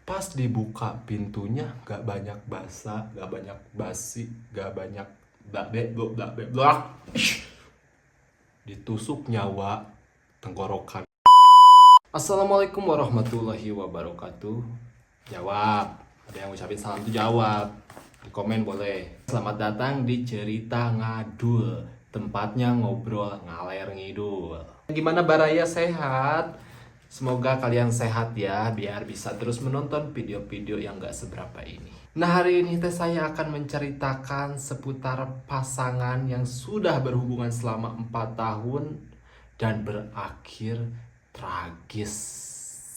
Pas dibuka pintunya gak banyak basa, gak banyak basi, gak banyak blak. Ditusuk nyawa tenggorokan. Assalamualaikum warahmatullahi wabarakatuh. Jawab. Ada yang ngucapin salam tuh jawab. Di komen boleh. Selamat datang di Cerita Ngadul. Tempatnya ngobrol ngaler ngidul. Gimana Baraya, sehat? Semoga kalian sehat ya, biar bisa terus menonton video-video yang gak seberapa ini. Nah, hari ini saya akan menceritakan seputar pasangan yang sudah berhubungan selama 4 tahun dan berakhir tragis.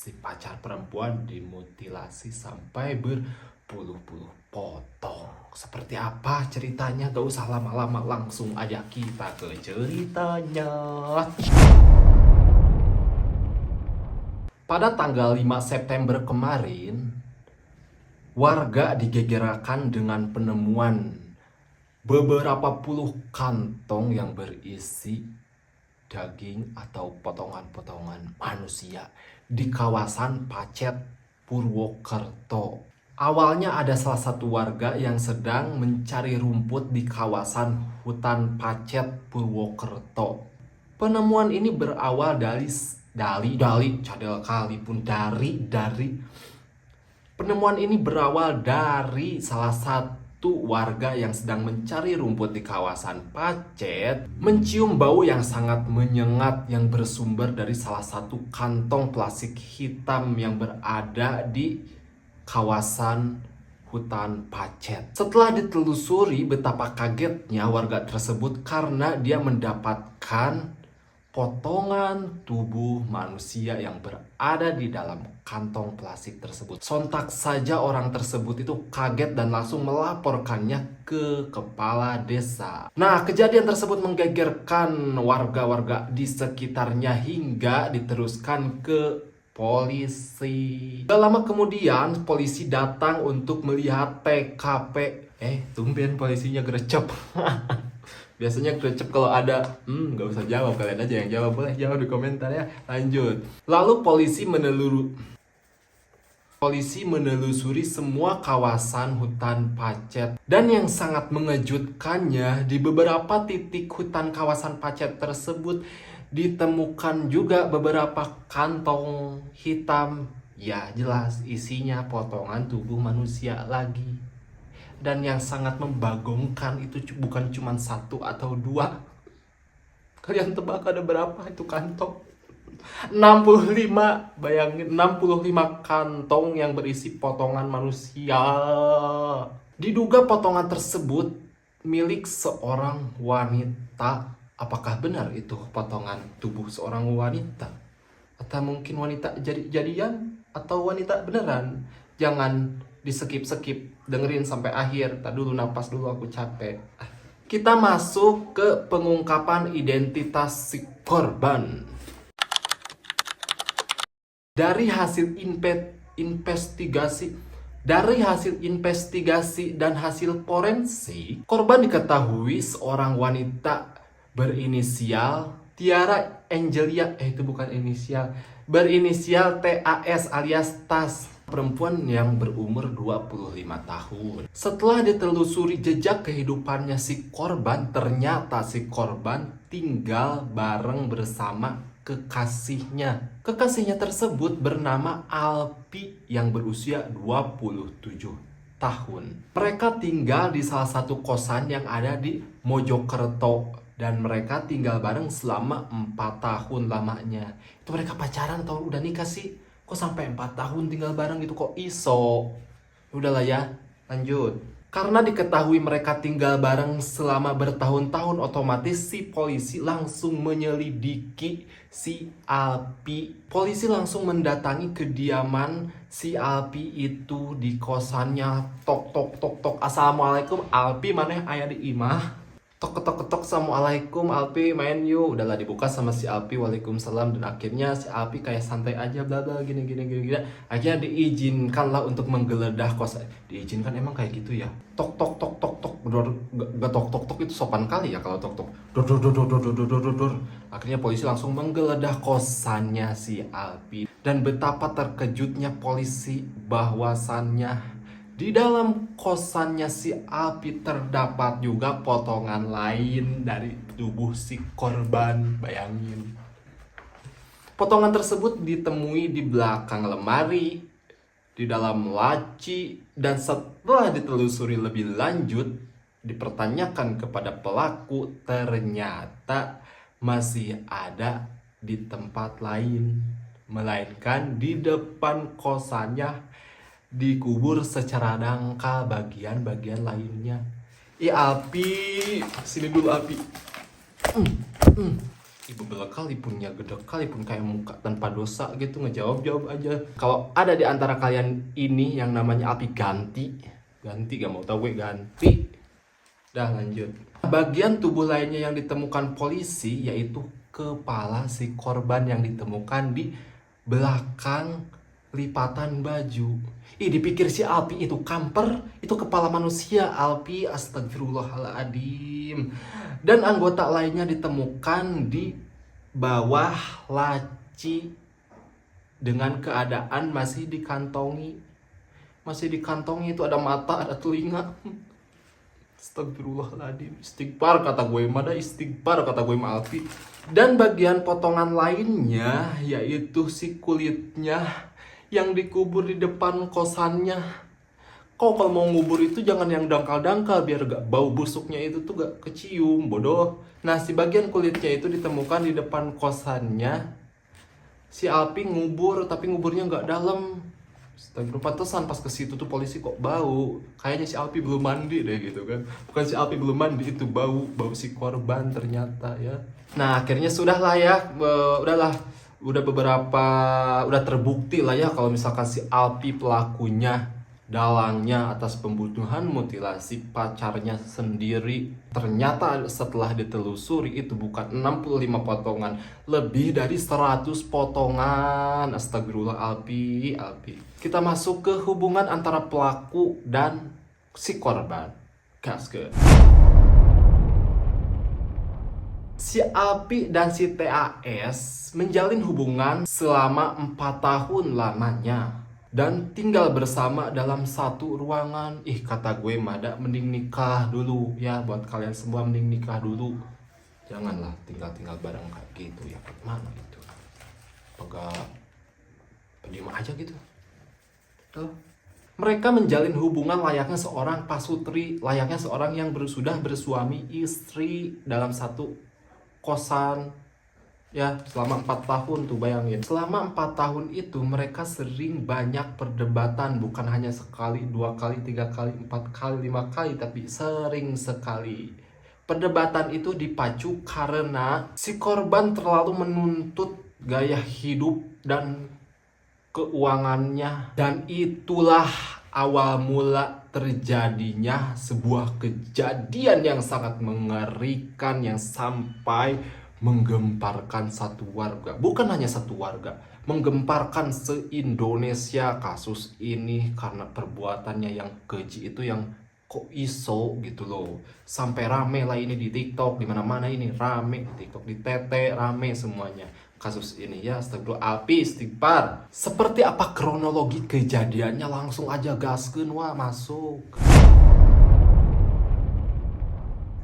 Si pacar perempuan dimutilasi sampai berpuluh-puluh potong. Seperti apa ceritanya? Gak usah lama-lama, langsung aja kita ke ceritanya. Pada tanggal 5 September kemarin, warga digegerkan dengan penemuan beberapa puluh kantong yang berisi daging atau potongan-potongan manusia di kawasan Pacet, Purwokerto. Awalnya ada salah satu warga yang sedang mencari rumput di kawasan hutan Pacet, Purwokerto. Penemuan ini berawal dari penemuan ini berawal dari salah satu warga yang sedang mencari rumput di kawasan Pacet mencium bau yang sangat menyengat yang bersumber dari salah satu kantong plastik hitam yang berada di kawasan hutan Pacet. Setelah ditelusuri, betapa kagetnya warga tersebut karena dia mendapatkan potongan tubuh manusia yang berada di dalam kantong plastik tersebut. Sontak saja orang tersebut itu kaget dan langsung melaporkannya ke kepala desa. Nah, kejadian tersebut menggegerkan warga-warga di sekitarnya hingga diteruskan ke polisi. Gak lama kemudian polisi datang untuk melihat TKP. Tumben polisinya gercep. Biasanya gercep kalau ada, gak usah jawab, kalian aja yang jawab. Boleh jawab di komentar ya. Lanjut. Lalu polisi menelusuri semua kawasan hutan Pacet. Dan yang sangat mengejutkannya, di beberapa titik hutan kawasan Pacet tersebut ditemukan juga beberapa kantong hitam. Ya jelas isinya potongan tubuh manusia lagi. Dan yang sangat membagongkan itu bukan cuma 1 atau 2. Kalian tebak ada berapa itu kantong? 65, bayangin 65 kantong yang berisi potongan manusia. Diduga potongan tersebut milik seorang wanita. Apakah benar itu potongan tubuh seorang wanita? Atau mungkin wanita jadian atau wanita beneran? Jangan di-skip, dengerin sampai akhir. Tadi dulu, napas dulu, aku capek. Kita masuk ke pengungkapan identitas si korban. Dari hasil investigasi dan hasil forensik, korban diketahui seorang wanita berinisial Tiara Angelia, itu bukan inisial, berinisial TAS alias Tas, perempuan yang berumur 25 tahun. Setelah ditelusuri jejak kehidupannya si korban, ternyata si korban tinggal bareng bersama kekasihnya. Kekasihnya tersebut bernama Alpi yang berusia 27 tahun. Mereka tinggal di salah satu kosan yang ada di Mojokerto. Dan mereka tinggal bareng selama 4 tahun lamanya. Itu mereka pacaran atau udah nikah sih? Kok sampai 4 tahun tinggal bareng gitu, kok iso? Udahlah ya, lanjut. Karena diketahui mereka tinggal bareng selama bertahun-tahun, otomatis si polisi langsung menyelidiki si Alpi. Polisi langsung mendatangi kediaman si Alpi itu di kosannya. Tok tok tok tok. Assalamualaikum, Alpi maneh aya di imah? Tok ketok ketok, assalamualaikum Alpi, main yuk. Udahlah dibuka sama si Alpi, waalaikumsalam. Dan akhirnya si Alpi kayak santai aja, bla bla gini gini gini gini. Akhirnya diizinkanlah untuk menggeledah kos. Diizinkan, emang kayak gitu ya. Tok tok tok tok tok dor, gak tok tok tok itu sopan kali ya kalau tok tok dor dor dor dor dor dor dor dor dor. Akhirnya polisi langsung menggeledah kosannya si Alpi. Dan betapa terkejutnya polisi bahwasannya di dalam kosannya si Alpi terdapat juga potongan lain dari tubuh si korban. Bayangin. Potongan tersebut ditemui di belakang lemari, di dalam laci, dan setelah ditelusuri lebih lanjut, dipertanyakan kepada pelaku, ternyata masih ada di tempat lain, melainkan di depan kosannya, dikubur secara dangkal bagian-bagian lainnya. Alpi, sini dulu Alpi. Ibu belak kali punya gede kali pun kayak muka tanpa dosa gitu, ngejawab-jawab aja. Kalau ada di antara kalian ini yang namanya Alpi, ganti gak mau tahu gue, ganti. Dah lanjut. Bagian tubuh lainnya yang ditemukan polisi yaitu kepala si korban yang ditemukan di belakang lipatan baju. Dipikir si Alpi itu kamper, itu kepala manusia Alpi, astagfirullahaladzim. Dan anggota lainnya ditemukan di bawah laci dengan keadaan masih dikantongi. Masih dikantongi, itu ada mata, ada telinga. Astagfirullahaladzim. Istighfar kata gue mah, istighfar kata gue mah Alpi. Dan bagian potongan lainnya yaitu si kulitnya yang dikubur di depan kosannya. Kok kalau mau ngubur itu jangan yang dangkal-dangkal, biar gak bau busuknya itu tuh gak kecium, bodoh. Nah, si bagian kulitnya itu ditemukan di depan kosannya. Si Alpi ngubur, tapi nguburnya gak dalam. Astagfirullah, pantesan pas ke situ tuh polisi kok bau. Kayaknya si Alpi belum mandi deh gitu kan. Bukan si Alpi belum mandi, itu bau si korban ternyata ya. Nah, akhirnya sudah lah ya, udah terbukti lah ya kalau misalkan si Alpi pelakunya, dalangnya atas pembunuhan mutilasi pacarnya sendiri. Ternyata setelah ditelusuri itu bukan 65 potongan, lebih dari 100 potongan. Astagfirullah Alpi. Kita masuk ke hubungan antara pelaku dan si korban. Gaskeun. Si Alpi dan si TAS menjalin hubungan selama 4 tahun lamanya dan tinggal bersama dalam satu ruangan. Kata gue mada mending nikah dulu ya, buat kalian semua mending nikah dulu. Janganlah tinggal bareng kayak gitu ya, gimana gitu. Agak pendiam aja gitu. Tuh. Mereka menjalin hubungan layaknya seorang pasutri, layaknya seorang yang sudah bersuami istri dalam satu kosan ya selama 4 tahun tuh, bayangin. Selama 4 tahun itu mereka sering banyak perdebatan, bukan hanya sekali, 2 kali, 3 kali, 4 kali, 5 kali, tapi sering sekali. Perdebatan itu dipacu karena si korban terlalu menuntut gaya hidup dan keuangannya, dan itulah awal mula terjadinya sebuah kejadian yang sangat mengerikan yang sampai menggemparkan satu warga. Bukan hanya satu warga, menggemparkan se-Indonesia kasus ini karena perbuatannya yang keji itu, yang kok iso gitu loh. Sampai rame lah ini di TikTok, di mana-mana ini rame di TikTok, di TT rame semuanya kasus ini ya. Astagfirullah Alpi, istighfar. Seperti apa kronologi kejadiannya, langsung aja gaskeun wah, masuk.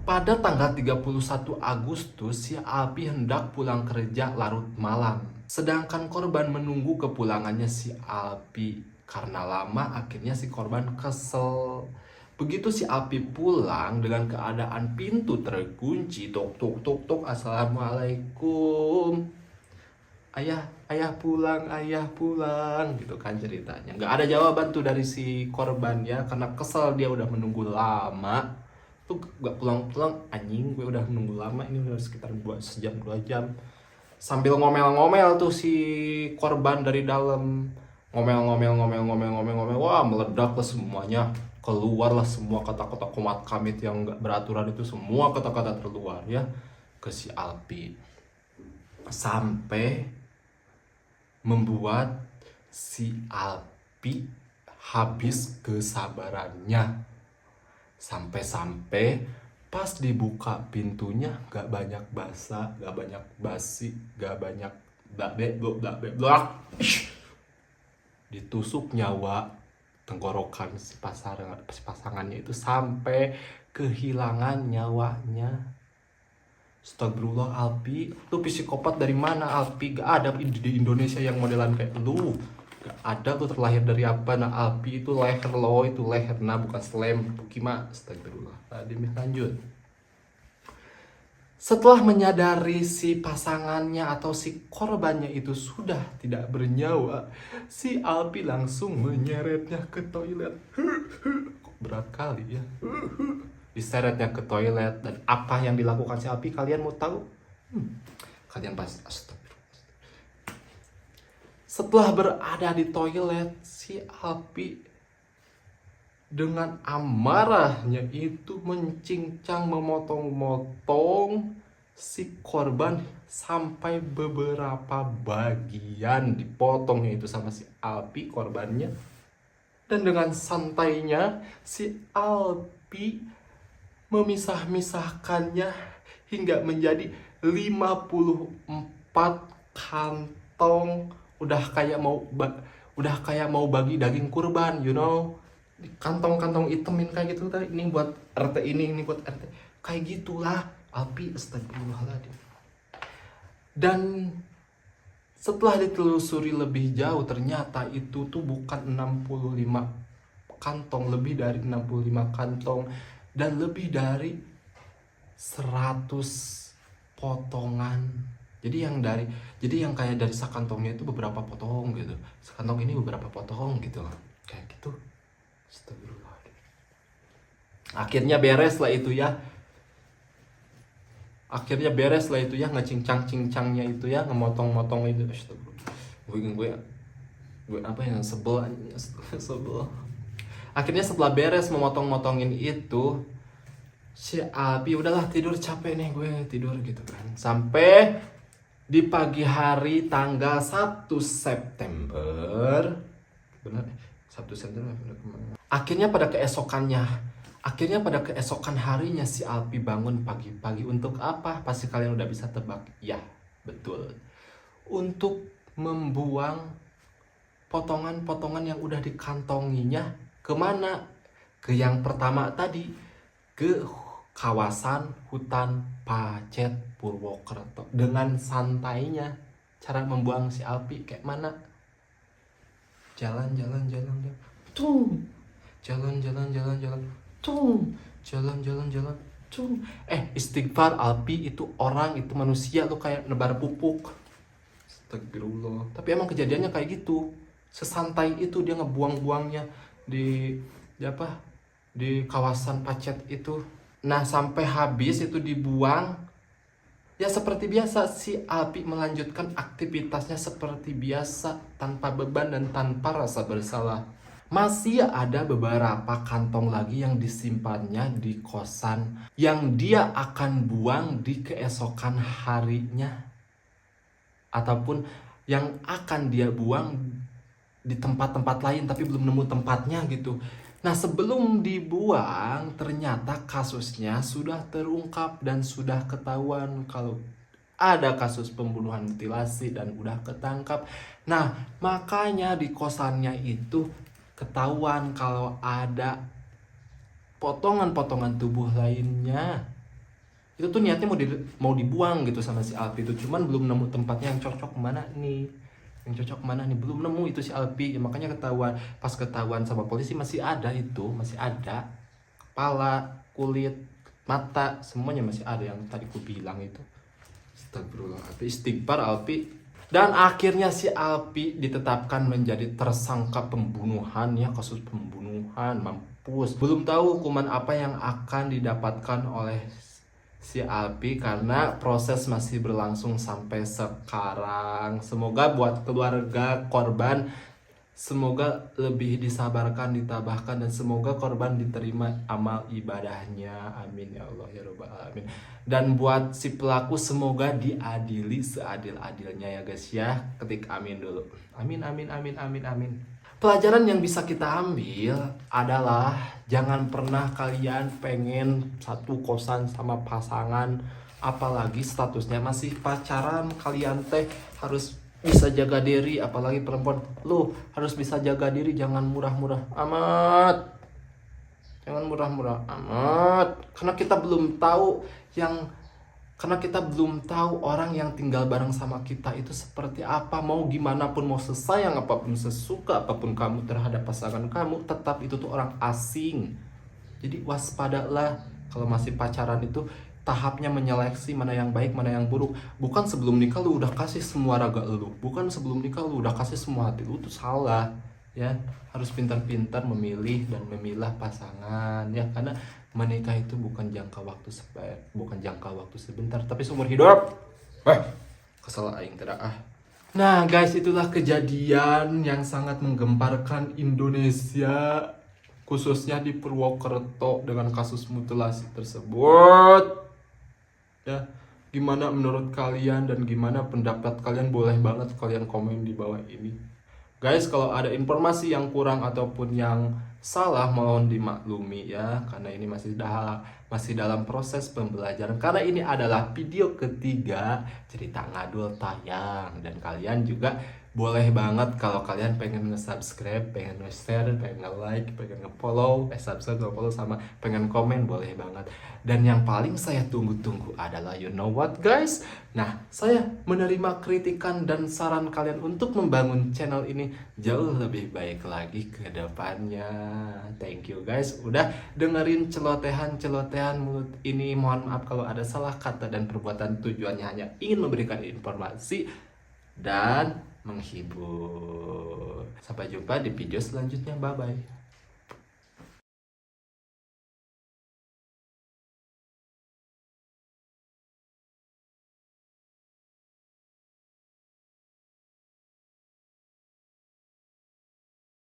Pada tanggal 31 Agustus, si Alpi hendak pulang kerja larut malam. Sedangkan korban menunggu kepulangannya si Alpi. Karena lama, akhirnya si korban kesel. Begitu si Alpi pulang dengan keadaan pintu terkunci, tok tok tok tok, assalamualaikum. Ayah pulang gitu kan ceritanya. Nggak ada jawaban tuh dari si korban ya, karena kesel dia udah menunggu lama. Tuh gak pulang-pulang, anjing gue udah menunggu lama, ini udah sekitar 2 jam. Sambil ngomel-ngomel tuh si korban dari dalam. Ngomel. Wah, wah meledaklah semuanya, keluarlah semua kata-kata komat kamit yang nggak beraturan itu, semua kata-kata terluar ya ke si Alpi, sampai membuat si Alpi habis kesabarannya. Sampai-sampai pas dibuka pintunya gak banyak basa, gak banyak basi, gak banyak blak, ditusuk nyawa tenggorokan si pasangannya itu sampai kehilangan nyawanya. Astagfirullah Alpi, lu psikopat dari mana Alpi? Gak ada di Indonesia yang modelan kayak lu. Gak ada, lu terlahir dari apa? Nah Alpi itu leher lo, itu leher, nah bukan slam. Gimana? Astagfirullah. Tadi lanjut. Setelah menyadari si pasangannya atau si korbannya itu sudah tidak bernyawa, si Alpi langsung menyeretnya ke toilet. Kok berat kali ya. Diseretnya ke toilet, dan apa yang dilakukan si Alpi kalian mau tahu? Kalian pasti astagfirullah. Setelah berada di toilet, si Alpi dengan amarahnya itu mencincang, memotong-motong si korban sampai beberapa bagian dipotongnya itu sama si Alpi korbannya. Dan dengan santainya si Alpi memisah-misahkannya hingga menjadi 54 kantong. Udah kayak mau bagi daging kurban, you know. Kantong-kantong itemin kayak gitu tadi, ini buat RT ini buat RT, kayak gitulah Alpi. Astagfirullahaladzim. Dan setelah ditelusuri lebih jauh, ternyata itu tuh bukan 65 kantong, lebih dari 65 kantong dan lebih dari 100 potongan. Jadi yang kayak dari sakantongnya itu beberapa potong gitu, sekantong ini beberapa potong gitu loh, kayak gitu. Astagfirullahaladzim. Akhirnya beres lah itu ya. Ngecincang-cincangnya itu ya, ngemotong-motong itu. Astagfirullah. Gue apa yang sebel. Akhirnya setelah beres memotong-motongin itu, si Alpi udahlah tidur, capek nih gue tidur gitu kan. Sampai di pagi hari tanggal 1 September. Benar 1 September. Akhirnya pada keesokan harinya si Alpi bangun pagi-pagi untuk apa? Pasti kalian udah bisa tebak. Ya, betul. Untuk membuang potongan-potongan yang udah dikantonginya kemana? Ke yang pertama tadi, ke kawasan hutan Pacet Purwokerto. Dengan santainya cara membuang si Alpi kayak mana? Jalan. Istighfar Alpi, itu orang, itu manusia, lu kayak nebar pupuk. Astagfirullah. Tapi emang kejadiannya kayak gitu. Sesantai itu dia ngebuang-buangnya di kawasan Pacet itu. Nah, sampai habis itu dibuang. Ya seperti biasa, si Alpi melanjutkan aktivitasnya seperti biasa, tanpa beban dan tanpa rasa bersalah. Masih ada beberapa kantong lagi yang disimpannya di kosan, yang dia akan buang di keesokan harinya, ataupun yang akan dia buang di tempat-tempat lain tapi belum nemu tempatnya gitu. Nah, sebelum dibuang ternyata kasusnya sudah terungkap dan sudah ketahuan kalau ada kasus pembunuhan mutilasi dan udah ketangkap. Nah, makanya di kosannya itu ketahuan kalau ada potongan-potongan tubuh lainnya. Itu tuh niatnya mau dibuang gitu sama si Alpi itu, cuman belum nemu tempatnya yang cocok mana nih. Belum nemu itu si Alpi. Ya, makanya pas ketahuan sama polisi masih ada kepala, kulit, mata, semuanya masih ada yang tadi ku bilang itu. Astagfirullah, istighfar Alpi. Dan akhirnya si Alpi ditetapkan menjadi tersangka pembunuhan ya, kasus pembunuhan, mampus. Belum tahu hukuman apa yang akan didapatkan oleh si Alpi karena proses masih berlangsung sampai sekarang. Semoga buat keluarga korban Semoga lebih disabarkan, ditabahkan, dan semoga korban diterima amal ibadahnya. Amin ya Allah ya Rabbal alamin. Dan buat si pelaku semoga diadili seadil-adilnya ya guys ya. Ketik amin dulu. Amin amin amin amin amin. Pelajaran yang bisa kita ambil adalah jangan pernah kalian pengen satu kosan sama pasangan, apalagi statusnya masih pacaran. Kalian teh harus bisa jaga diri, apalagi perempuan. Lu harus bisa jaga diri, jangan murah-murah amat. Jangan murah-murah amat. Karena kita belum tahu orang yang tinggal bareng sama kita itu seperti apa. Mau gimana pun, mau sesayang apapun, sesuka apapun kamu terhadap pasangan kamu, tetap itu tuh orang asing. Jadi waspadalah kalau masih pacaran itu. Tahapnya menyeleksi mana yang baik, mana yang buruk. Bukan sebelum nikah lu udah kasih semua raga lu. Bukan sebelum nikah lu udah kasih semua hati lu. Itu salah. Ya, harus pintar-pintar memilih dan memilah pasangan ya, karena menikah itu bukan jangka waktu sebentar, tapi seumur hidup. Kesel aing tidak ah. Nah, guys, itulah kejadian yang sangat menggemparkan Indonesia, khususnya di Purwokerto dengan kasus mutilasi tersebut. Ya, gimana menurut kalian dan gimana pendapat kalian? Boleh banget kalian komen di bawah ini. Guys, kalau ada informasi yang kurang ataupun yang salah mohon dimaklumi ya, karena ini masih dalam proses pembelajaran. Karena ini adalah video ketiga cerita ngadul tayang, dan kalian juga boleh banget kalau kalian pengen nge-subscribe, pengen nge-share, pengen nge-like, pengen nge-follow, subscribe, nge-follow, sama pengen komen, boleh banget. Dan yang paling saya tunggu-tunggu adalah, you know what guys? Nah, saya menerima kritikan dan saran kalian untuk membangun channel ini jauh lebih baik lagi ke depannya. Thank you guys udah dengerin celotehan mulut ini. Mohon maaf kalau ada salah kata dan perbuatan, tujuannya hanya ingin memberikan informasi dan menghibur. Sampai jumpa di video selanjutnya. Bye bye.